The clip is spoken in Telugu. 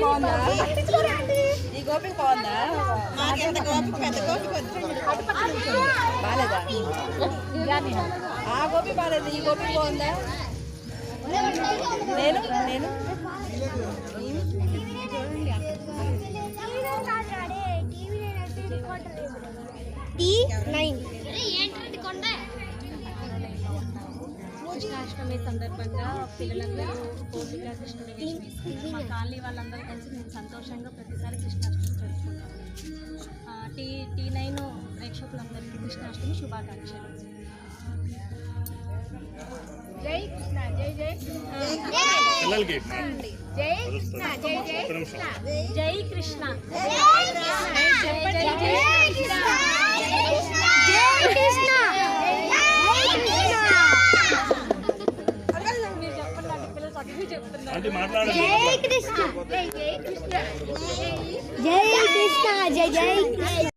బాగుందా? ఈ గోపి బాగుందా? బాలేదా? ఆ గోపి బాలేదు, ఈ గోపి బాగుందా? నేను నేను కృష్ణాష్టమి సందర్భంగా పిల్లలందరూ కోరిక కృష్ణుడి మా కాలనీ వాళ్ళందరూ కలిసి మేము సంతోషంగా ప్రతిసారి కృష్ణాష్టమి జరుపుకుంటాం. T9 ప్రేక్షకులందరికీ కృష్ణాష్టమి శుభాకాంక్షలు. జై కృష్ణ జై జై పిల్లలకి జై కృష్ణ జై జై కృష్ణ జై కృష్ణ అంటే మాట్లాడాలి. జై కృష్ణ జై జై కృష్ణ జై కృష్ణ జై జై